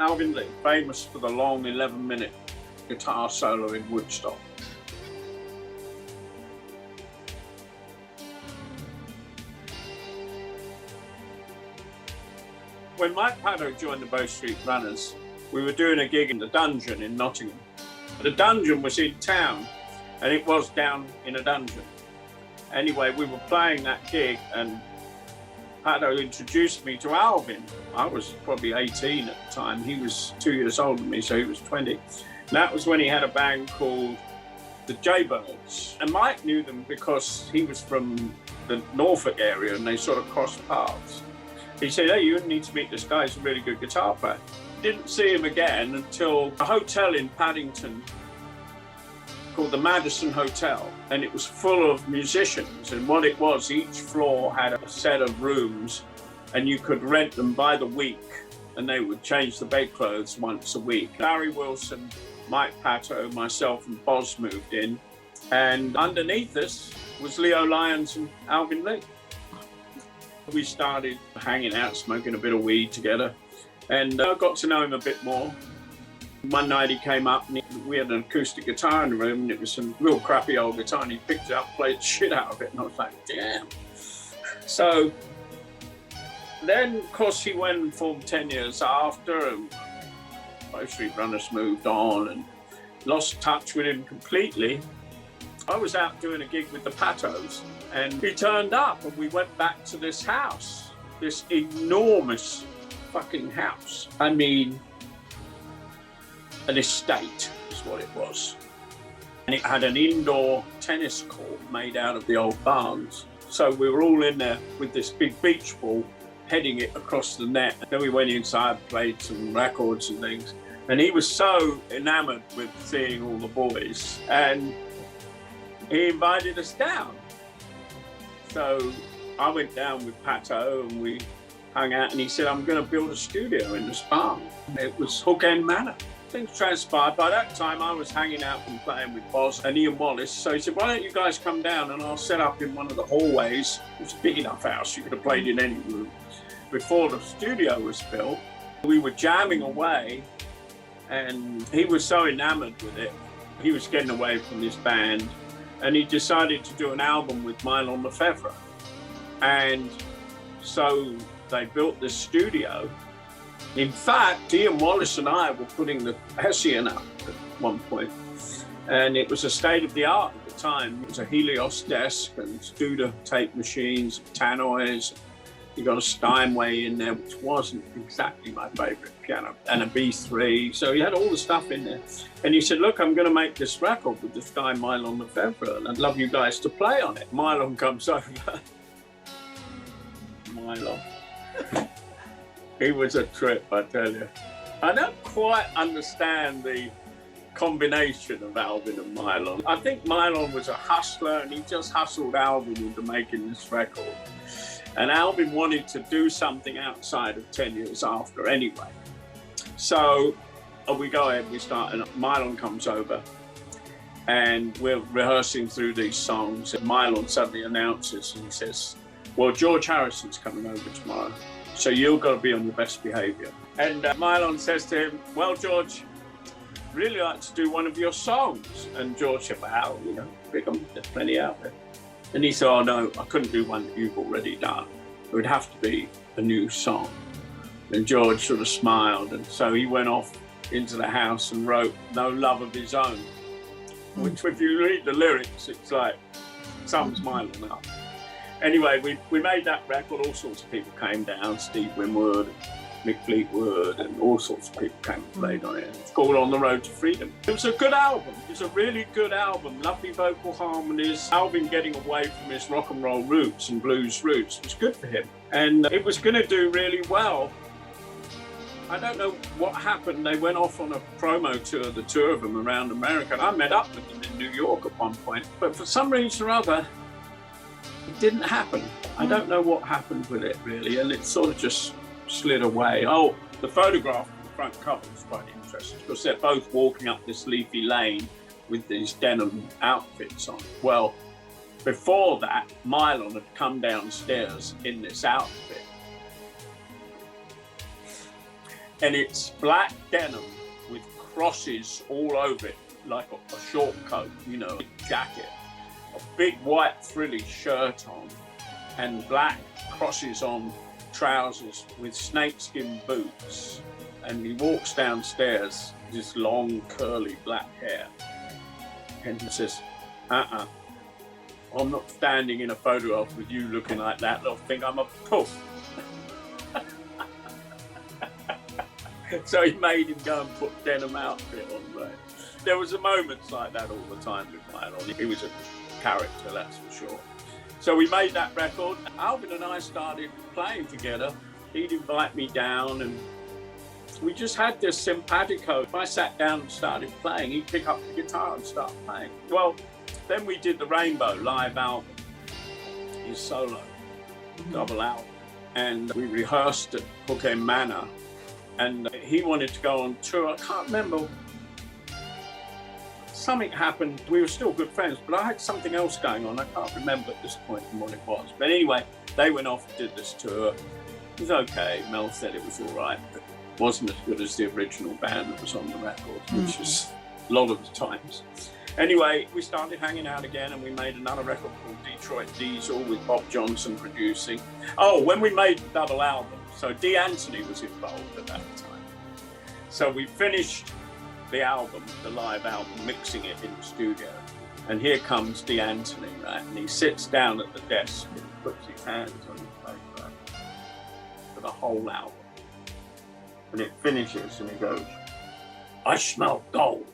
Alvin Lee, famous for the long 11-minute guitar solo in Woodstock. When Mike Patto joined the Bow Street Runners, we were doing a gig in the Dungeon in Nottingham. The Dungeon was in town, and it was down in a dungeon. Anyway, we were playing that gig, and Patto introduced me to Alvin. I was probably 18 at the time. He was 2 years older than me, so he was 20. And that was when he had a band called the Jaybirds. And Mike knew them because he was from the Norfolk area, and they sort of crossed paths. He said, hey, you need to meet this guy, he's a really good guitar player. Didn't see him again until a hotel in Paddington called the Madison Hotel, and it was full of musicians. And what it was, each floor had a set of rooms, and you could rent them by the week, and they would change the bedclothes once a week. Larry Wilson, Mike Patto, myself, and Boz moved in, and underneath us was Leo Lyons and Alvin Lee. We started hanging out, smoking a bit of weed together, and I got to know him a bit more. One night he came up and we had an acoustic guitar in the room, and it was some real crappy old guitar, and he picked it up, played the shit out of it, and I was like, damn. So then, of course, he went and formed 10 years after, and Bow Street Runners moved on and lost touch with him completely. I was out doing a gig with the Pattos, and he turned up, and we went back to this house, this enormous fucking house. I mean, an estate is what it was. And it had an indoor tennis court made out of the old barns. So we were all in there with this big beach ball, heading it across the net. Then we went inside, played some records and things. And he was so enamored with seeing all the boys, and he invited us down. So I went down with Patto and we hung out, and he said, I'm going to build a studio in this barn. It was Hook End Manor. Things transpired. By that time, I was hanging out and playing with Boz and Ian Wallace. So he said, why don't you guys come down and I'll set up in one of the hallways. It was a big enough house. You could have played in any room. Before the studio was built, we were jamming away, and he was so enamored with it. He was getting away from this band, and he decided to do an album with Mylon Lefevre. And so they built this studio. In fact, Ian Wallace and I were putting the Hessian up at one point, and it was a state-of-the-art at the time. It was a Helios desk and Studer tape machines, tannoys. You got a Steinway in there, which wasn't exactly my favorite piano, and a B3. So he had all the stuff in there. And he said, look, I'm going to make this record with this guy, Mylon Lefevre, and I'd love you guys to play on it. Mylon comes over. Mylon. He was a trip, I tell you. I don't quite understand the combination of Alvin and Mylon. I think Mylon was a hustler, and he just hustled Alvin into making this record. And Alvin wanted to do something outside of 10 years after anyway. So we go ahead, we start, and Mylon comes over, and we're rehearsing through these songs, and Mylon suddenly announces, and he says, well, George Harrison's coming over tomorrow, so you've got to be on your best behavior. And Mylon says to him, well, George, really like to do one of your songs. And George said, well, you know, pick 'em, there's plenty out there. And he said, oh no, I couldn't do one that you've already done. It would have to be a new song. And George sort of smiled, and so he went off into the house and wrote No Love of His Own, which if you read the lyrics, it's like, sums Mylon up. Anyway, we made that record, all sorts of people came down, Steve Winwood, Mick Fleetwood, and all sorts of people came and played on it. It's called On the Road to Freedom. It was a good album. It was a really good album. Lovely vocal harmonies. Alvin getting away from his rock and roll roots and blues roots was good for him. And it was going to do really well. I don't know what happened. They went off on a promo tour, the two of them around America. And I met up with them in New York at one point. But for some reason or other, it didn't happen. I don't know what happened with it, really. And it sort of just slid away. Oh, the photograph of the front cover was quite interesting because they're both walking up this leafy lane with these denim outfits on. Well, before that, Mylon had come downstairs in this outfit. And it's black denim with crosses all over it, like a short coat, you know, a jacket, a big white frilly shirt on, and black crosses on trousers with snakeskin boots. And he walks downstairs, this long curly black hair, and he says, I'm not standing in a photograph with you looking like that. They'll think I'm a poof. So he made him go and put denim outfit on, right? There was moments like that all the time with Mylon. He was a character, that's for sure. So we made that record. Alvin and I started playing together. He'd invite me down, and we just had this simpatico. If I sat down and started playing, he'd pick up the guitar and start playing. Well, then we did the Rainbow live album, his solo, double album. And we rehearsed at Hookend Manor, and he wanted to go on tour. I can't remember. Something happened. We were still good friends, but I had something else going on. I can't remember at this point what it was. But anyway, they went off and did this tour. It was okay. Mel said it was all right, but it wasn't as good as the original band that was on the record, which is a lot of the times. Anyway, we started hanging out again, and we made another record called Detroit Diesel with Bob Johnson producing. Oh, when we made the double album, so Dee Anthony was involved at that time. So we finished the album, the live album, mixing it in the studio. And here comes Dee Anthony, right? And he sits down at the desk and puts his hands on his paper for the whole album. And it finishes, and he goes, I smell gold.